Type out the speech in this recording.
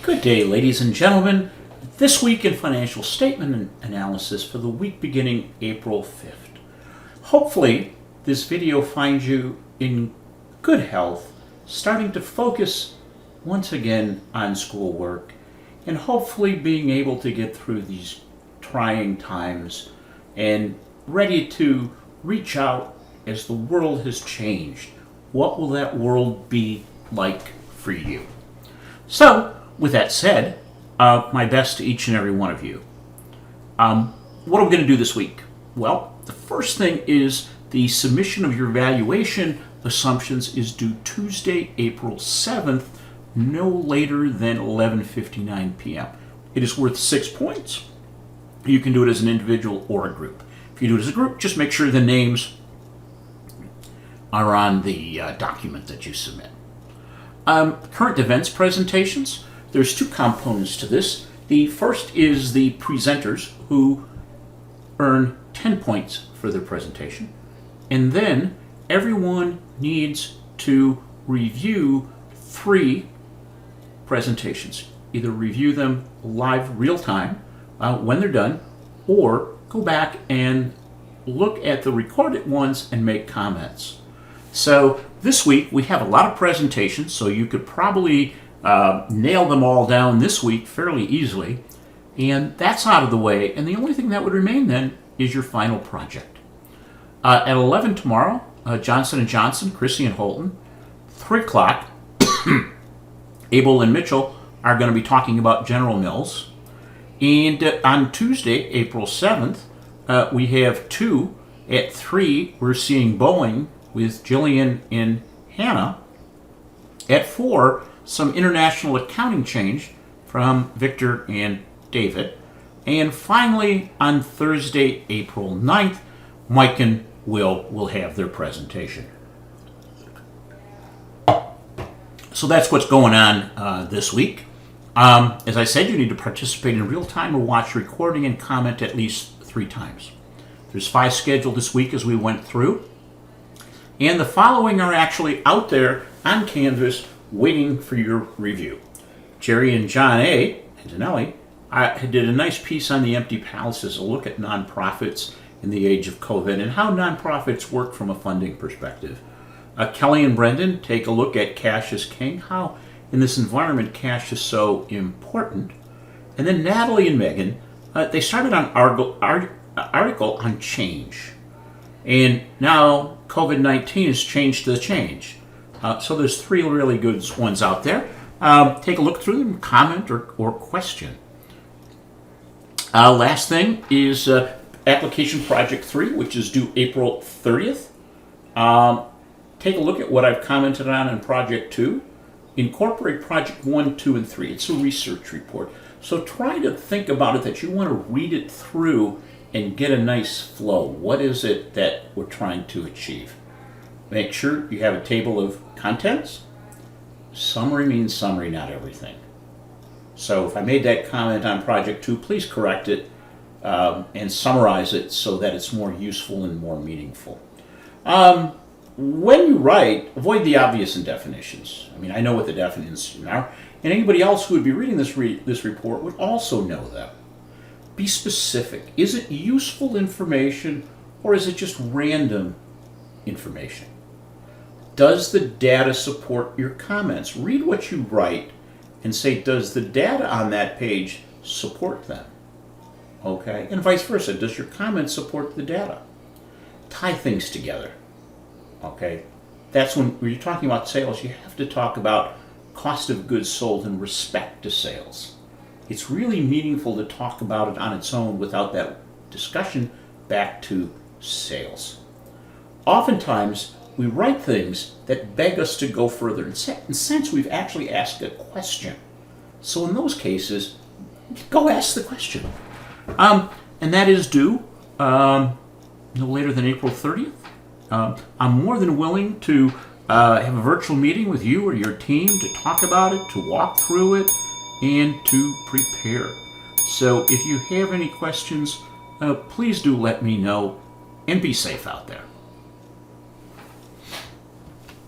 Good day, ladies and gentlemen. This week in financial statement analysis for the week beginning April 5th. Hopefully, this video finds you in good health, starting to focus once again on schoolwork, and hopefully being able to get through these trying times and ready to reach out as the world has changed. What will that world be like for you? So, with that said, my best to each and every one of you. What are we going to do this week? Well, the first thing is the submission of your valuation assumptions is due Tuesday, April 7th, no later than 11:59 p.m. It is worth 6 points. You can do it as an individual or a group. If you do it as a group, just make sure the names are on the document that you submit. Current events presentations. There's two components to this. The first is the presenters who earn 10 points for their presentation. And then everyone needs to review 3 presentations. Either review them live, real time, when they're done, or go back and look at the recorded ones and make comments. So this week we have a lot of presentations, so you could probably nail them all down this week fairly easily. And that's out of the way, and the only thing that would remain then is your final project. At 11 tomorrow, Johnson & Johnson, Chrissy and Holton. 3 o'clock, Abel and Mitchell are going to be talking about General Mills. And on Tuesday, April 7th, we have 2. At 3, we're seeing Boeing with Jillian and Hannah. At 4, some international accounting change from Victor and David. And finally, on Thursday, April 9th, Mike and will have their presentation. So that's what's going on this week. As I said, you need to participate in real time or watch recording and comment at least 3 times. There's 5 scheduled this week as we went through. And the following are actually out there on Canvas waiting for your review. Jerry and John A. Antonelli did a nice piece on the empty palaces, a look at nonprofits in the age of COVID and how nonprofits work from a funding perspective. Kelly and Brendan take a look at cash is king, how in this environment cash is so important. And then Natalie and Megan, they started an article on change. And now COVID-19 has changed the change. So there's 3 really good ones out there. Take a look through them, comment or question. Last thing is application project 3, which is due April 30th. Take a look at what I've commented on in project 2. Incorporate project 1, 2, and 3. It's a research report. So try to think about it that you want to read it through and get a nice flow. What is it that we're trying to achieve? Make sure you have a table of contents. Summary means summary, not everything. So if I made that comment on project 2, please correct it and summarize it so that it's more useful and more meaningful. When you write, avoid the obvious in definitions. I mean, I know what the definitions are, and anybody else who would be reading this report would also know them. Be specific. Is it useful information or is it just random information? Does the data support your comments? Read what you write and say, does the data on that page support them? Okay, and vice versa. Does your comments support the data? Tie things together. Okay, that's when you're talking about sales, you have to talk about cost of goods sold in respect to sales. It's really meaningful to talk about it on its own without that discussion back to sales. Oftentimes, we write things that beg us to go further. In a sense, we've actually asked a question. So in those cases, go ask the question. And that is due no later than April 30th. I'm more than willing to have a virtual meeting with you or your team to talk about it, to walk through it, and to prepare. So if you have any questions, please do let me know, and be safe out there.